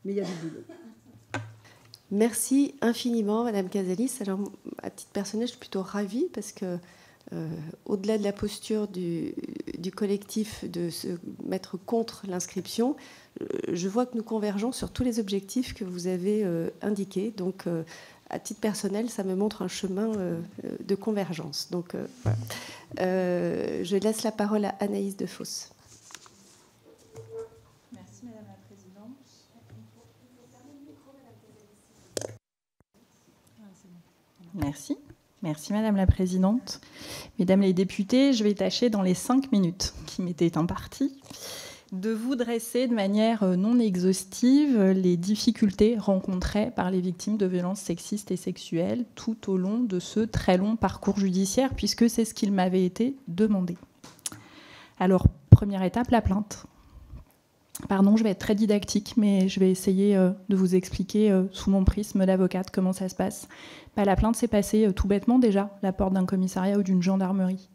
mais il y a du boulot. Merci infiniment, Madame Casalis. Alors, à titre personnel, je suis plutôt ravie parce que, au-delà de la posture du collectif de se mettre contre l'inscription, je vois que nous convergeons sur tous les objectifs que vous avez indiqués. Donc, à titre personnel, ça me montre un chemin de convergence. Donc, voilà. Je laisse la parole à Anaïs Defosse. Merci, Madame la Présidente. Merci. Merci, Madame la Présidente. Mesdames les députés, je vais tâcher dans les 5 minutes qui m'étaient imparties de vous dresser de manière non exhaustive les difficultés rencontrées par les victimes de violences sexistes et sexuelles tout au long de ce très long parcours judiciaire, puisque c'est ce qu'il m'avait été demandé. Alors, première étape, la plainte. Pardon, je vais être très didactique, mais je vais essayer de vous expliquer sous mon prisme d'avocate comment ça se passe. La plainte s'est passée tout bêtement déjà, la porte d'un commissariat ou d'une gendarmerie.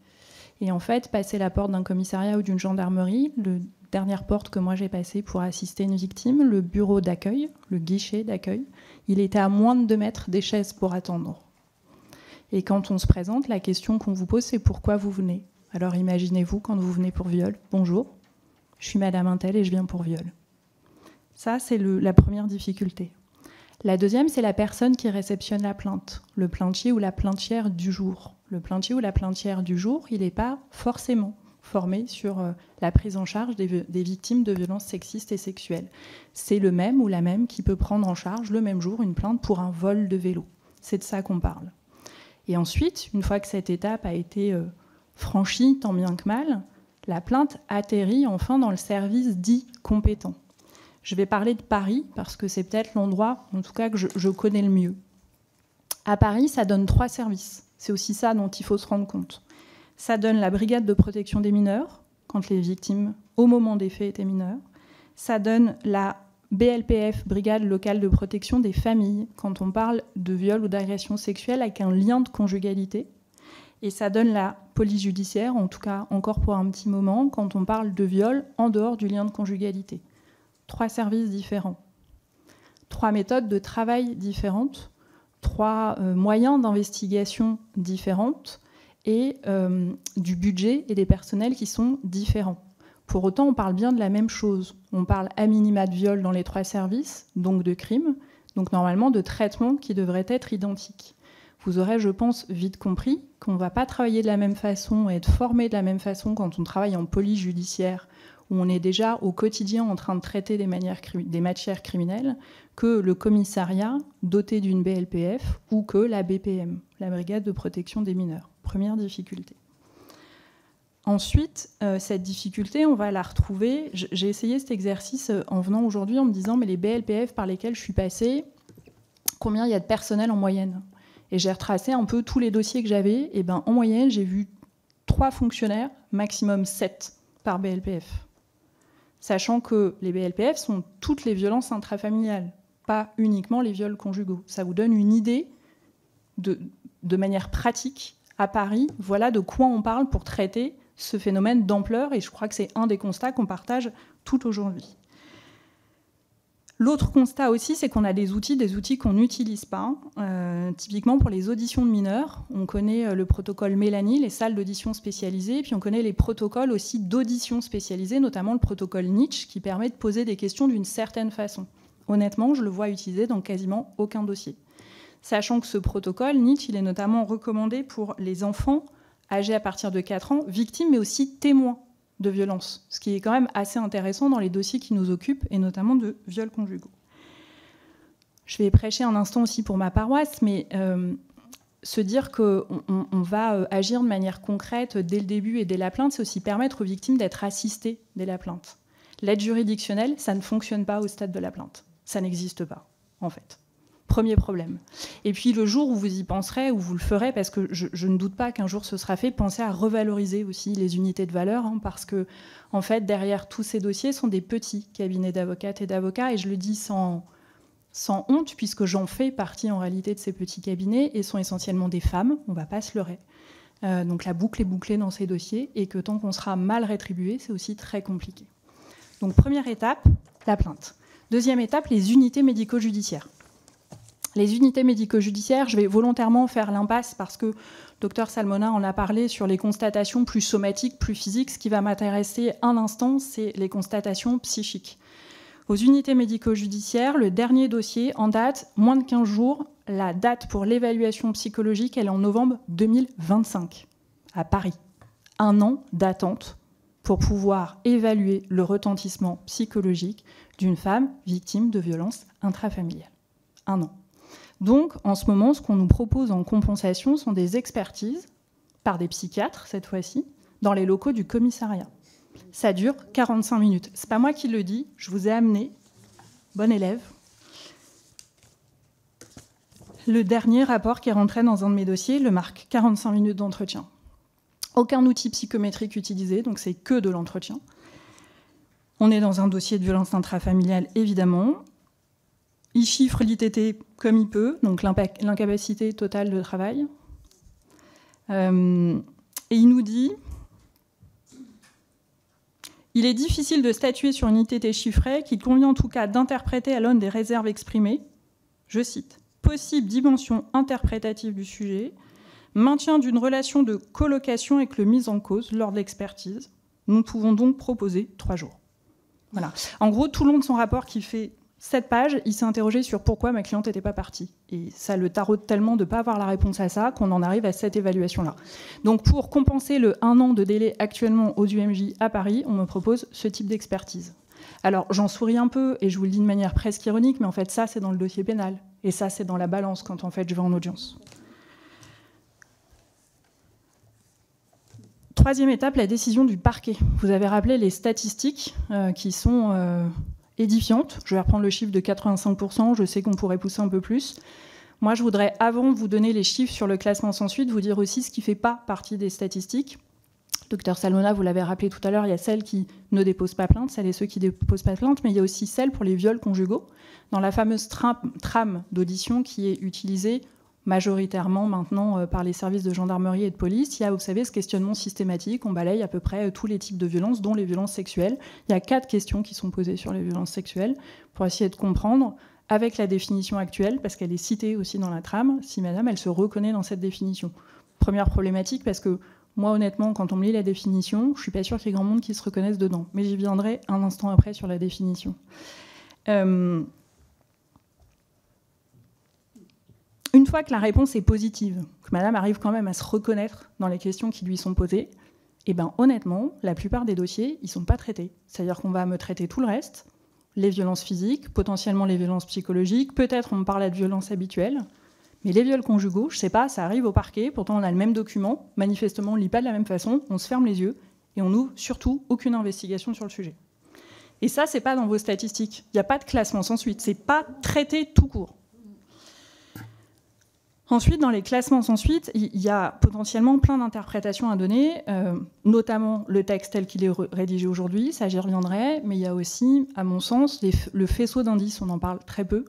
Et en fait, passer la porte d'un commissariat ou d'une gendarmerie, la dernière porte que moi j'ai passée pour assister une victime, le bureau d'accueil, le guichet d'accueil, il était à moins de 2 mètres des chaises pour attendre. Et quand on se présente, la question qu'on vous pose, c'est pourquoi vous venez. Alors imaginez-vous quand vous venez pour viol, bonjour. Je suis Madame Intel et je viens pour viol. Ça, c'est la première difficulté. La deuxième, c'est la personne qui réceptionne la plainte, le plaintier ou la plaintière du jour. Le plaintier ou la plaintière du jour, il n'est pas forcément formé sur la prise en charge des victimes de violences sexistes et sexuelles. C'est le même ou la même qui peut prendre en charge le même jour une plainte pour un vol de vélo. C'est de ça qu'on parle. Et ensuite, une fois que cette étape a été franchie, tant bien que mal, la plainte atterrit enfin dans le service dit compétent. Je vais parler de Paris parce que c'est peut-être l'endroit, en tout cas, que je connais le mieux. À Paris, ça donne 3 services. C'est aussi ça dont il faut se rendre compte. Ça donne la brigade de protection des mineurs, quand les victimes, au moment des faits, étaient mineures. Ça donne la BLPF, brigade locale de protection des familles, quand on parle de viol ou d'agression sexuelle avec un lien de conjugalité. Et ça donne la police judiciaire, en tout cas encore pour un petit moment, quand on parle de viol en dehors du lien de conjugalité. 3 services différents, 3 méthodes de travail différentes, 3 moyens d'investigation différentes et du budget et des personnels qui sont différents. Pour autant, on parle bien de la même chose. On parle à minima de viol dans les 3 services, donc de crime, donc normalement de traitements qui devraient être identiques. Vous aurez, je pense, vite compris qu'on ne va pas travailler de la même façon et être formé de la même façon quand on travaille en police judiciaire, où on est déjà au quotidien en train de traiter des matières criminelles, que le commissariat doté d'une BLPF ou que la BPM, la brigade de protection des mineurs. Première difficulté. Ensuite, cette difficulté, on va la retrouver. J'ai essayé cet exercice en venant aujourd'hui en me disant, mais les BLPF par lesquels je suis passée, combien il y a de personnel en moyenne ? Et j'ai retracé un peu tous les dossiers que j'avais. Et ben, en moyenne, j'ai vu 3 fonctionnaires, maximum 7 par BLPF. Sachant que les BLPF sont toutes les violences intrafamiliales, pas uniquement les viols conjugaux. Ça vous donne une idée de manière pratique à Paris. Voilà de quoi on parle pour traiter ce phénomène d'ampleur. Et je crois que c'est un des constats qu'on partage tout aujourd'hui. L'autre constat aussi, c'est qu'on a des outils qu'on n'utilise pas. Typiquement pour les auditions de mineurs, on connaît le protocole Mélanie, les salles d'audition spécialisées, puis on connaît les protocoles aussi d'audition spécialisées, notamment le protocole Nietzsche, qui permet de poser des questions d'une certaine façon. Honnêtement, je le vois utilisé dans quasiment aucun dossier. Sachant que ce protocole, Nietzsche, il est notamment recommandé pour les enfants âgés à partir de 4 ans, victimes mais aussi témoins de violence, ce qui est quand même assez intéressant dans les dossiers qui nous occupent, et notamment de viols conjugaux. Je vais prêcher un instant aussi pour ma paroisse, mais se dire qu'on va agir de manière concrète dès le début et dès la plainte, c'est aussi permettre aux victimes d'être assistées dès la plainte. L'aide juridictionnelle, ça ne fonctionne pas au stade de la plainte. Ça n'existe pas, en fait. Premier problème. Et puis le jour où vous y penserez, où vous le ferez, parce que je ne doute pas qu'un jour ce sera fait, pensez à revaloriser aussi les unités de valeur, parce que, en fait, derrière tous ces dossiers sont des petits cabinets d'avocates et d'avocats, et je le dis sans honte, puisque j'en fais partie en réalité de ces petits cabinets, et sont essentiellement des femmes, on ne va pas se leurrer. Donc la boucle est bouclée dans ces dossiers, et que tant qu'on sera mal rétribué, c'est aussi très compliqué. Donc première étape, la plainte. Deuxième étape, les unités médico-judiciaires. Les unités médico-judiciaires, je vais volontairement faire l'impasse parce que Dr Salmona en a parlé sur les constatations plus somatiques, plus physiques. Ce qui va m'intéresser un instant, c'est les constatations psychiques. Aux unités médico-judiciaires, le dernier dossier en date, moins de 15 jours, la date pour l'évaluation psychologique, elle est en novembre 2025, à Paris. 1 an d'attente pour pouvoir évaluer le retentissement psychologique d'une femme victime de violences intrafamiliales. 1 an. Donc, en ce moment, ce qu'on nous propose en compensation sont des expertises, par des psychiatres cette fois-ci, dans les locaux du commissariat. Ça dure 45 minutes. C'est pas moi qui le dis, je vous ai amené, bon élève, le dernier rapport qui est rentré dans un de mes dossiers le marque, 45 minutes d'entretien. Aucun outil psychométrique utilisé, donc c'est que de l'entretien. On est dans un dossier de violence intrafamiliale, évidemment. Il chiffre l'ITT comme il peut, donc l'incapacité totale de travail. Et il nous dit « Il est difficile de statuer sur une ITT chiffrée qu'il convient en tout cas d'interpréter à l'aune des réserves exprimées. » Je cite « Possible dimension interprétative du sujet, maintien d'une relation de colocation avec le mis en cause lors de l'expertise. Nous pouvons donc proposer 3 jours. » Voilà. En gros, tout le long de son rapport qui fait 7 pages, il s'est interrogé sur pourquoi ma cliente n'était pas partie. Et ça le taraude tellement de ne pas avoir la réponse à ça qu'on en arrive à cette évaluation-là. Donc pour compenser le 1 an de délai actuellement aux UMJ à Paris, on me propose ce type d'expertise. Alors j'en souris un peu et je vous le dis de manière presque ironique, mais en fait ça c'est dans le dossier pénal. Et ça c'est dans la balance quand en fait je vais en audience. Troisième étape, la décision du parquet. Vous avez rappelé les statistiques qui sont édifiantes. Je vais reprendre le chiffre de 85%, je sais qu'on pourrait pousser un peu plus. Moi, je voudrais, avant de vous donner les chiffres sur le classement sans suite, vous dire aussi ce qui ne fait pas partie des statistiques. Docteur Salmona, vous l'avez rappelé tout à l'heure, il y a celles qui ne déposent pas plainte, celles et ceux qui ne déposent pas plainte, mais il y a aussi celles pour les viols conjugaux, dans la fameuse trame d'audition qui est utilisée majoritairement maintenant par les services de gendarmerie et de police. Il y a, vous savez, ce questionnement systématique. On balaye à peu près tous les types de violences, dont les violences sexuelles. Il y a 4 questions qui sont posées sur les violences sexuelles pour essayer de comprendre, avec la définition actuelle, parce qu'elle est citée aussi dans la trame, si madame, elle se reconnaît dans cette définition. Première problématique, parce que moi, honnêtement, quand on me lit la définition, je ne suis pas sûre qu'il y ait grand monde qui se reconnaisse dedans. Mais j'y viendrai un instant après sur la définition. Une fois que la réponse est positive, que madame arrive quand même à se reconnaître dans les questions qui lui sont posées, eh ben, honnêtement, la plupart des dossiers, ils ne sont pas traités. C'est-à-dire qu'on va me traiter tout le reste, les violences physiques, potentiellement les violences psychologiques, peut-être on me parle de violences habituelles, mais les viols conjugaux, je ne sais pas, ça arrive au parquet, pourtant on a le même document, manifestement on ne lit pas de la même façon, on se ferme les yeux et on n'ouvre surtout aucune investigation sur le sujet. Et ça, ce n'est pas dans vos statistiques. Il n'y a pas de classement sans suite, ce n'est pas traité tout court. Ensuite, dans les classements sans suite, il y a potentiellement plein d'interprétations à donner, notamment le texte tel qu'il est rédigé aujourd'hui, ça j'y reviendrai, mais il y a aussi, à mon sens, le faisceau d'indices, on en parle très peu.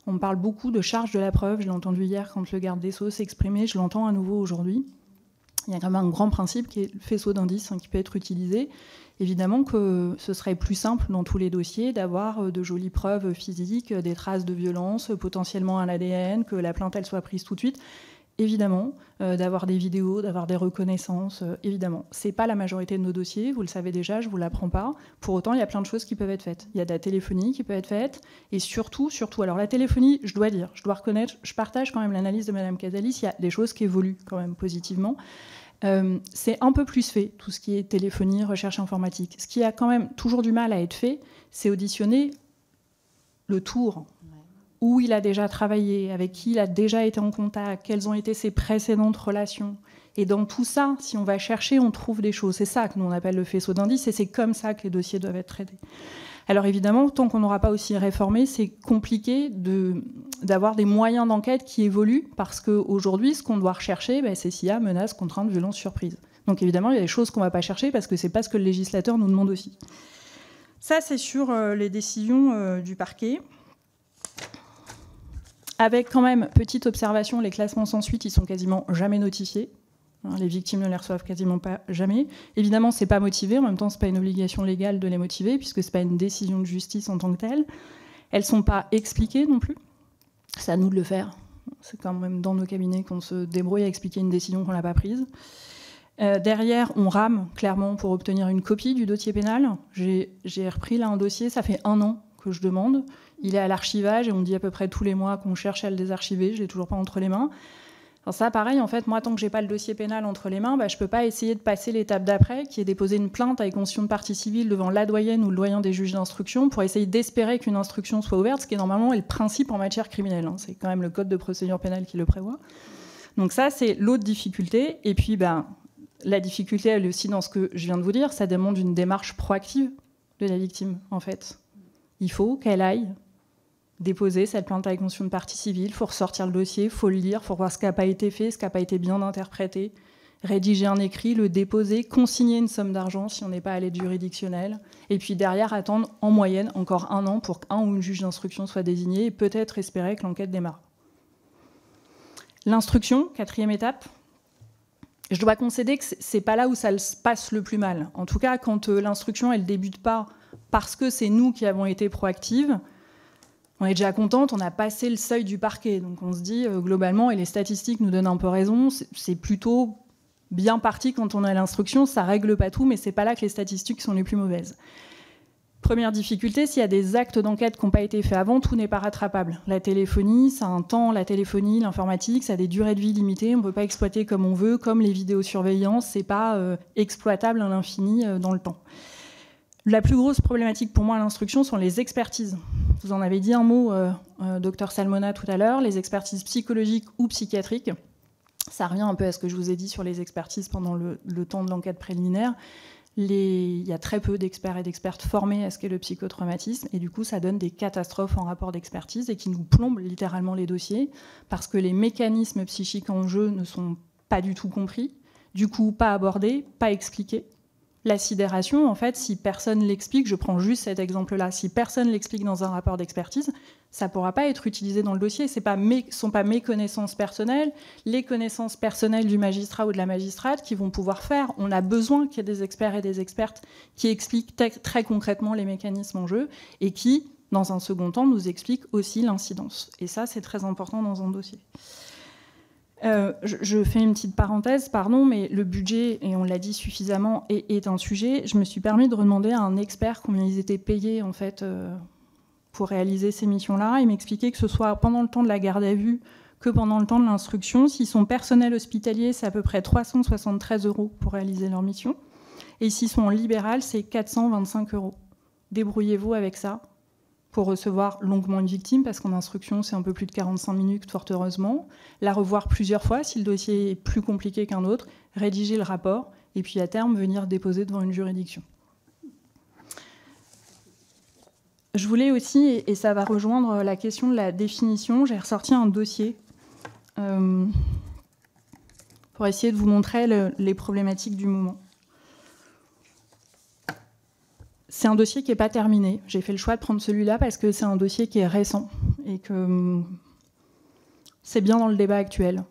On parle beaucoup de charge de la preuve, je l'ai entendu hier quand le garde des Sceaux s'est exprimé, je l'entends à nouveau aujourd'hui. Il y a quand même un grand principe qui est le faisceau d'indices qui peut être utilisé. Évidemment que ce serait plus simple dans tous les dossiers d'avoir de jolies preuves physiques, des traces de violence, potentiellement un ADN, que la plainte elle soit prise tout de suite. Évidemment, d'avoir des vidéos, d'avoir des reconnaissances, évidemment. Ce n'est pas la majorité de nos dossiers, vous le savez déjà, je ne vous l'apprends pas. Pour autant, il y a plein de choses qui peuvent être faites. Il y a de la téléphonie qui peut être faite, et surtout, alors la téléphonie, je dois reconnaître, je partage quand même l'analyse de Mme Casalis, il y a des choses qui évoluent quand même positivement. C'est un peu plus fait, tout ce qui est téléphonie, recherche informatique. Ce qui a quand même toujours du mal à être fait, c'est auditionner le tour, où il a déjà travaillé, avec qui il a déjà été en contact, quelles ont été ses précédentes relations. Et dans tout ça, si on va chercher, on trouve des choses. C'est ça que nous on appelle le faisceau d'indices, et c'est comme ça que les dossiers doivent être traités. Alors évidemment, tant qu'on n'aura pas aussi réformé, c'est compliqué d'avoir des moyens d'enquête qui évoluent, parce qu'aujourd'hui, ce qu'on doit rechercher, c'est s'il y a menace, contrainte, violence, surprise. Donc évidemment, il y a des choses qu'on ne va pas chercher, parce que ce n'est pas ce que le législateur nous demande aussi. Ça, c'est sur les décisions du parquet. Avec quand même, petite observation, les classements sans suite, ils sont quasiment jamais notifiés. Les victimes ne les reçoivent quasiment pas jamais. Évidemment, ce n'est pas motivé. En même temps, ce n'est pas une obligation légale de les motiver, puisque ce n'est pas une décision de justice en tant que telle. Elles ne sont pas expliquées non plus. C'est à nous de le faire. C'est quand même dans nos cabinets qu'on se débrouille à expliquer une décision qu'on n'a pas prise. Derrière, on rame clairement pour obtenir une copie du dossier pénal. J'ai repris là un dossier, ça fait 1 an que je demande. Il est à l'archivage et on me dit à peu près tous les mois qu'on cherche à le désarchiver. Je ne l'ai toujours pas entre les mains. Alors ça, pareil, en fait, moi, tant que je n'ai pas le dossier pénal entre les mains, je ne peux pas essayer de passer l'étape d'après, qui est déposer une plainte avec constitution de partie civile devant la doyenne ou le doyen des juges d'instruction pour essayer d'espérer qu'une instruction soit ouverte, ce qui est normalement le principe en matière criminelle. C'est quand même le code de procédure pénale qui le prévoit. Donc ça, c'est l'autre difficulté. Et puis, la difficulté, elle est aussi dans ce que je viens de vous dire, ça demande une démarche proactive de la victime, en fait. Il faut qu'elle aille déposer cette plainte avec constitution de partie civile, il faut ressortir le dossier, il faut le lire, il faut voir ce qui n'a pas été fait, ce qui n'a pas été bien interprété, rédiger un écrit, le déposer, consigner une somme d'argent si on n'est pas à l'aide juridictionnelle, et puis derrière attendre en moyenne encore 1 an pour qu'un ou une juge d'instruction soit désigné et peut-être espérer que l'enquête démarre. L'instruction, 4e étape. Je dois concéder que c'est pas là où ça se passe le plus mal. En tout cas, quand l'instruction elle débute pas parce que c'est nous qui avons été proactives, on est déjà contente, on a passé le seuil du parquet. Donc on se dit, globalement, et les statistiques nous donnent un peu raison, c'est plutôt bien parti quand on a l'instruction, ça règle pas tout, mais c'est pas là que les statistiques sont les plus mauvaises. Première difficulté, s'il y a des actes d'enquête qui n'ont pas été faits avant, tout n'est pas rattrapable. La téléphonie, ça a un temps, la téléphonie, l'informatique, ça a des durées de vie limitées, on ne peut pas exploiter comme on veut, comme les vidéosurveillances, c'est pas exploitable à l'infini dans le temps. La plus grosse problématique pour moi à l'instruction sont les expertises. Vous en avez dit un mot, docteur Salmona, tout à l'heure, les expertises psychologiques ou psychiatriques. Ça revient un peu à ce que je vous ai dit sur les expertises pendant le temps de l'enquête préliminaire. Il y a très peu d'experts et d'expertes formés à ce qu'est le psychotraumatisme, et du coup, ça donne des catastrophes en rapport d'expertise et qui nous plombent littéralement les dossiers parce que les mécanismes psychiques en jeu ne sont pas du tout compris, du coup, pas abordés, pas expliqués. La sidération, en fait, si personne l'explique, je prends juste cet exemple-là, si personne l'explique dans un rapport d'expertise, ça ne pourra pas être utilisé dans le dossier. Ce ne sont pas mes connaissances personnelles, les connaissances personnelles du magistrat ou de la magistrate qui vont pouvoir faire. On a besoin qu'il y ait des experts et des expertes qui expliquent très concrètement les mécanismes en jeu et qui, dans un second temps, nous expliquent aussi l'incidence. Et ça, c'est très important dans un dossier. Je fais une petite parenthèse, pardon, mais le budget, et on l'a dit suffisamment, est un sujet. Je me suis permis de demander à un expert combien ils étaient payés en fait, pour réaliser ces missions-là. Il m'expliquait que ce soit pendant le temps de la garde à vue que pendant le temps de l'instruction. S'ils sont personnels hospitaliers, c'est à peu près 373 € pour réaliser leur mission. Et s'ils sont en libéral, c'est 425 €. Débrouillez-vous avec ça pour recevoir longuement une victime, parce qu'en instruction, c'est un peu plus de 45 minutes, fort heureusement. La revoir plusieurs fois, si le dossier est plus compliqué qu'un autre, rédiger le rapport, et puis à terme, venir déposer devant une juridiction. Je voulais aussi, et ça va rejoindre la question de la définition, j'ai ressorti un dossier pour essayer de vous montrer les problématiques du moment. C'est un dossier qui n'est pas terminé. J'ai fait le choix de prendre celui-là parce que c'est un dossier qui est récent et que c'est bien dans le débat actuel.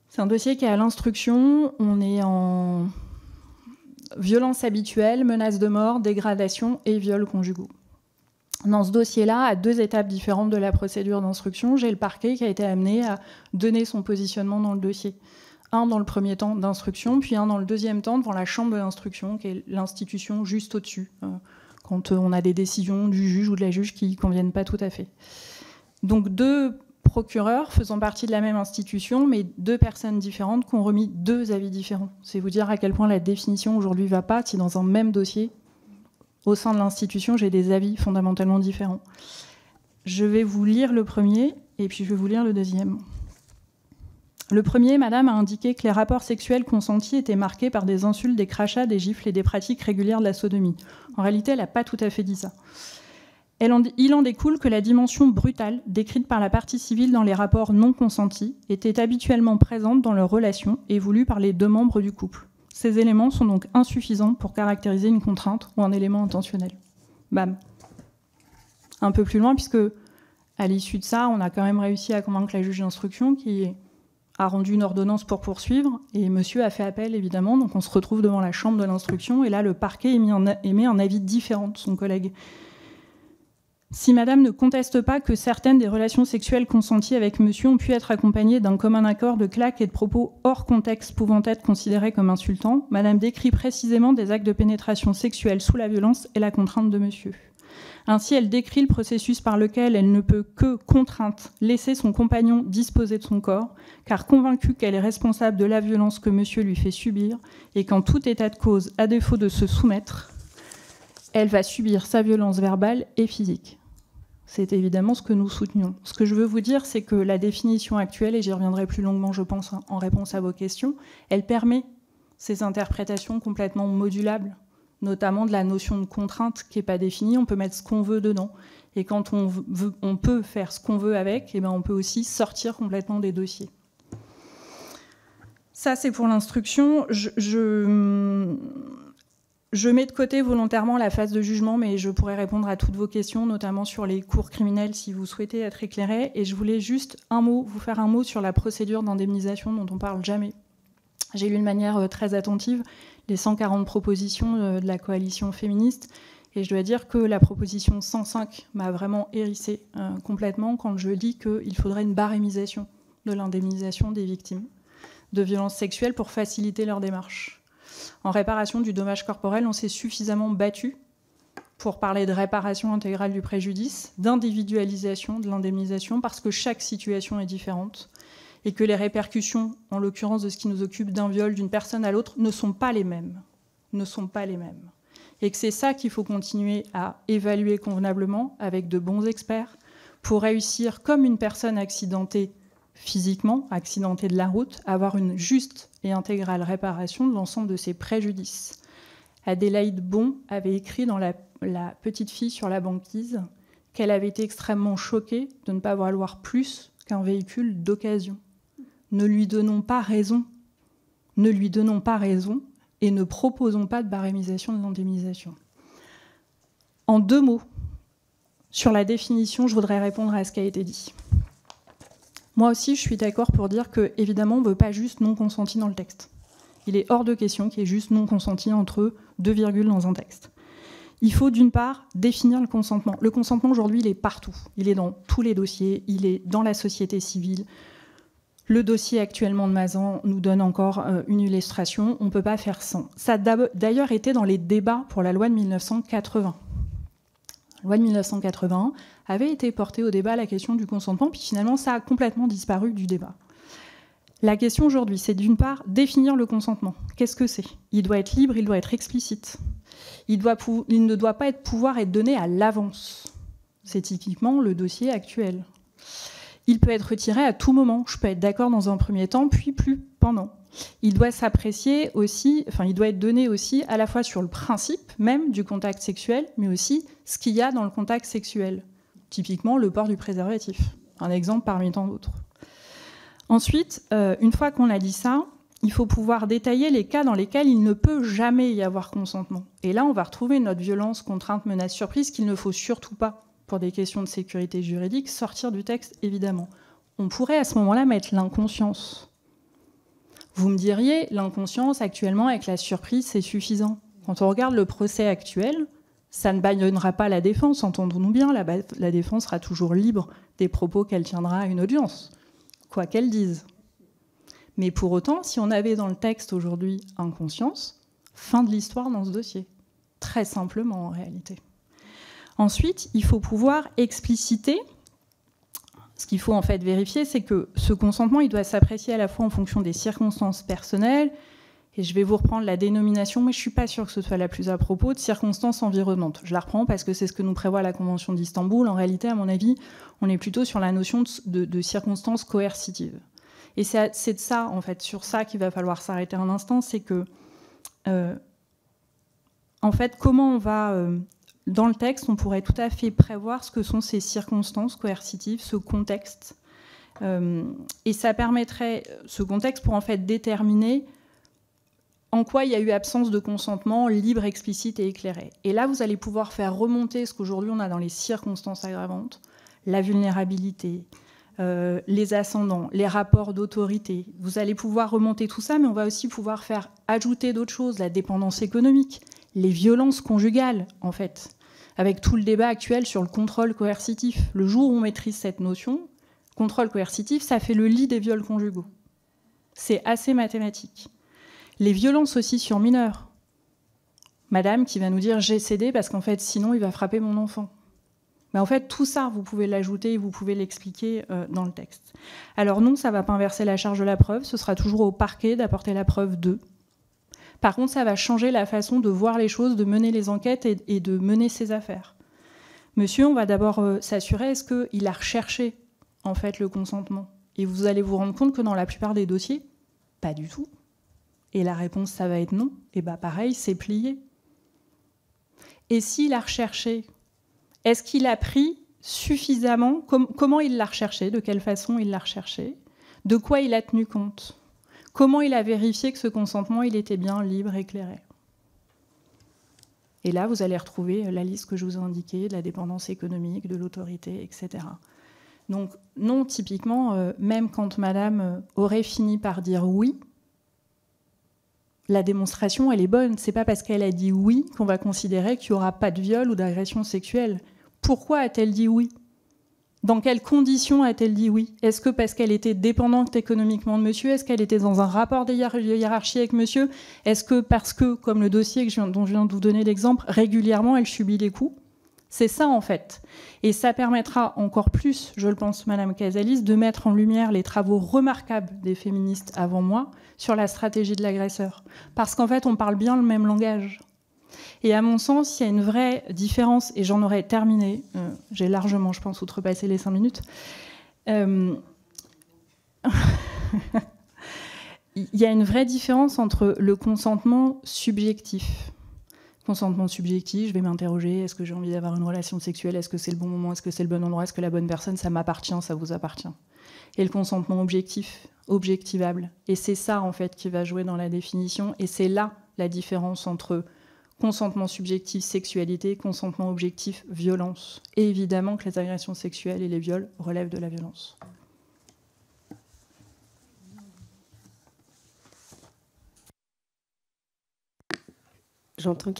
C'est un dossier qui est à l'instruction. On est en violence habituelle, menace de mort, dégradation et viols conjugaux. Dans ce dossier-là, à 2 étapes différentes de la procédure d'instruction, j'ai le parquet qui a été amené à donner son positionnement dans le dossier. Un dans le premier temps d'instruction, puis un dans le deuxième temps devant la chambre de l'instruction, qui est l'institution juste au-dessus, quand on a des décisions du juge ou de la juge qui ne conviennent pas tout à fait. Donc 2 procureurs faisant partie de la même institution, mais 2 personnes différentes qui ont remis 2 avis différents. C'est vous dire à quel point la définition aujourd'hui ne va pas, si dans un même dossier, au sein de l'institution, j'ai des avis fondamentalement différents. Je vais vous lire le premier, et puis je vais vous lire le deuxième. Le premier, madame, a indiqué que les rapports sexuels consentis étaient marqués par des insultes, des crachats, des gifles et des pratiques régulières de la sodomie. En réalité, elle n'a pas tout à fait dit ça. Il en découle que la dimension brutale, décrite par la partie civile dans les rapports non consentis, était habituellement présente dans leurs relations et voulue par les 2 membres du couple. Ces éléments sont donc insuffisants pour caractériser une contrainte ou un élément intentionnel. Bam. Un peu plus loin, puisque à l'issue de ça, on a quand même réussi à convaincre la juge d'instruction qui a rendu une ordonnance pour poursuivre, et monsieur a fait appel, évidemment, donc on se retrouve devant la chambre de l'instruction, et là, le parquet émet un avis différent de son collègue. Si madame ne conteste pas que certaines des relations sexuelles consenties avec monsieur ont pu être accompagnées d'un commun accord de claques et de propos hors contexte pouvant être considérés comme insultants, madame décrit précisément des actes de pénétration sexuelle sous la violence et la contrainte de monsieur. Ainsi, elle décrit le processus par lequel elle ne peut que, contrainte, laisser son compagnon disposer de son corps, car convaincue qu'elle est responsable de la violence que monsieur lui fait subir, et qu'en tout état de cause, à défaut de se soumettre, elle va subir sa violence verbale et physique. C'est évidemment ce que nous soutenions. Ce que je veux vous dire, c'est que la définition actuelle, et j'y reviendrai plus longuement, je pense, en réponse à vos questions, elle permet ces interprétations complètement modulables, notamment de la notion de contrainte qui n'est pas définie. On peut mettre ce qu'on veut dedans. Et quand on peut faire ce qu'on veut avec, eh ben on peut aussi sortir complètement des dossiers. Ça, c'est pour l'instruction. Je mets de côté volontairement la phase de jugement, mais je pourrais répondre à toutes vos questions, notamment sur les cours criminels, si vous souhaitez être éclairé. Et je voulais juste vous faire un mot sur la procédure d'indemnisation dont on ne parle jamais. J'ai lu de manière très attentive les 140 propositions de la coalition féministe, et je dois dire que la proposition 105 m'a vraiment hérissée complètement quand je lis qu'il faudrait une barémisation de l'indemnisation des victimes de violences sexuelles pour faciliter leur démarche. En réparation du dommage corporel, on s'est suffisamment battu pour parler de réparation intégrale du préjudice, d'individualisation de l'indemnisation, parce que chaque situation est différente et que les répercussions, en l'occurrence de ce qui nous occupe d'un viol d'une personne à l'autre, ne sont pas les mêmes. Et que c'est ça qu'il faut continuer à évaluer convenablement avec de bons experts pour réussir, comme une personne accidentée physiquement, accidentée de la route, avoir une juste et intégrale réparation de l'ensemble de ses préjudices. Adélaïde Bon avait écrit dans la petite fille sur la banquise qu'elle avait été extrêmement choquée de ne pas valoir plus qu'un véhicule d'occasion. Ne lui donnons pas raison et ne proposons pas de barémisation de l'indemnisation. En 2 mots, sur la définition, je voudrais répondre à ce qui a été dit. Moi aussi, je suis d'accord pour dire qu'évidemment, on ne veut pas juste non consenti dans le texte. Il est hors de question qu'il y ait juste non consenti entre 2 virgules dans un texte. Il faut d'une part définir le consentement. Le consentement, aujourd'hui, il est partout. Il est dans tous les dossiers, il est dans la société civile. Le dossier actuellement de Mazan nous donne encore une illustration. On ne peut pas faire sans. Ça a d'ailleurs été dans les débats pour la loi de 1980. La loi de 1981 avait été portée au débat la question du consentement, puis finalement, ça a complètement disparu du débat. La question aujourd'hui, c'est d'une part définir le consentement. Qu'est-ce que c'est ? Il doit être libre, il doit être explicite. Il ne doit pas pouvoir être donné à l'avance. C'est typiquement le dossier actuel. Il peut être retiré à tout moment. Je peux être d'accord dans un premier temps, puis plus pendant. Il doit s'apprécier aussi, il doit être donné aussi à la fois sur le principe même du contact sexuel, mais aussi ce qu'il y a dans le contact sexuel. Typiquement, le port du préservatif. Un exemple parmi tant d'autres. Ensuite, une fois qu'on a dit ça, il faut pouvoir détailler les cas dans lesquels il ne peut jamais y avoir consentement. Et là, on va retrouver notre violence, contrainte, menace, surprise, qu'il ne faut surtout pas, pour des questions de sécurité juridique, sortir du texte, évidemment. On pourrait à ce moment-là mettre l'inconscience. Vous me diriez, l'inconscience, actuellement, avec la surprise, c'est suffisant. Quand on regarde le procès actuel, ça ne bâillonnera pas la défense, entendons-nous bien, la défense sera toujours libre des propos qu'elle tiendra à une audience, quoi qu'elle dise. Mais pour autant, si on avait dans le texte aujourd'hui inconscience, fin de l'histoire dans ce dossier. Très simplement, en réalité. Ensuite, il faut pouvoir expliciter. Ce qu'il faut en fait vérifier, c'est que ce consentement, il doit s'apprécier à la fois en fonction des circonstances personnelles, et je vais vous reprendre la dénomination, mais je ne suis pas sûre que ce soit la plus à propos, de circonstances environnantes. Je la reprends parce que c'est ce que nous prévoit la Convention d'Istanbul. En réalité, à mon avis, on est plutôt sur la notion de circonstances coercitives. Et c'est de ça, en fait, sur ça qu'il va falloir s'arrêter un instant, c'est que, en fait, comment on va... dans le texte, on pourrait tout à fait prévoir ce que sont ces circonstances coercitives, ce contexte. Et ça permettrait, ce contexte, pour en fait déterminer en quoi il y a eu absence de consentement libre, explicite et éclairé. Et là, vous allez pouvoir faire remonter ce qu'aujourd'hui on a dans les circonstances aggravantes, la vulnérabilité, les ascendants, les rapports d'autorité. Vous allez pouvoir remonter tout ça, mais on va aussi pouvoir faire ajouter d'autres choses, la dépendance économique, les violences conjugales, en fait. avec tout le débat actuel sur le contrôle coercitif. Le jour où on maîtrise cette notion, contrôle coercitif, ça fait le lit des viols conjugaux. C'est assez mathématique. Les violences aussi sur mineurs. Madame qui va nous dire « j'ai cédé parce qu'en fait, sinon, il va frapper mon enfant ». Mais en fait, tout ça, vous pouvez l'ajouter et vous pouvez l'expliquer dans le texte. Alors non, ça ne va pas inverser la charge de la preuve, ce sera toujours au parquet d'apporter la preuve de. Par contre, ça va changer la façon de voir les choses, de mener les enquêtes et de mener ses affaires. Monsieur, on va d'abord s'assurer, est-ce qu'il a recherché en fait le consentement? Et vous allez vous rendre compte que dans la plupart des dossiers, pas du tout. Et la réponse, ça va être non. Et bien pareil, c'est plié. Et s'il a recherché, est-ce qu'il a pris suffisamment, comment il l'a recherché, de quelle façon il l'a recherché, de quoi il a tenu compte, comment il a vérifié que ce consentement il était bien libre, éclairé. Et là, vous allez retrouver la liste que je vous ai indiquée, de la dépendance économique, de l'autorité, etc. Donc non, typiquement, même quand madame aurait fini par dire oui, la démonstration, elle est bonne. C'est pas parce qu'elle a dit oui qu'on va considérer qu'il n'y aura pas de viol ou d'agression sexuelle. Pourquoi a-t-elle dit oui? Dans quelles conditions a-t-elle dit oui? Est-ce que parce qu'elle était dépendante économiquement de monsieur? Est-ce qu'elle était dans un rapport de hiérarchie avec monsieur? Est-ce que parce que, comme le dossier dont je viens de vous donner l'exemple, régulièrement elle subit les coups? C'est ça en fait. Et ça permettra encore plus, je le pense, Madame Casalis, de mettre en lumière les travaux remarquables des féministes avant moi sur la stratégie de l'agresseur. Parce qu'en fait, on parle bien le même langage. Et à mon sens, il y a une vraie différence, et j'en aurais terminé, j'ai largement, je pense, outrepassé les 5 minutes. Il y a une vraie différence entre le consentement subjectif. Consentement subjectif, je vais m'interroger, est-ce que j'ai envie d'avoir une relation sexuelle, est-ce que c'est le bon moment, est-ce que c'est le bon endroit, est-ce que la bonne personne, ça m'appartient, ça vous appartient. Et le consentement objectif, objectivable. Et c'est ça, en fait, qui va jouer dans la définition, et c'est là la différence entre consentement subjectif, sexualité, consentement objectif, violence. Et évidemment que les agressions sexuelles et les viols relèvent de la violence. J'entends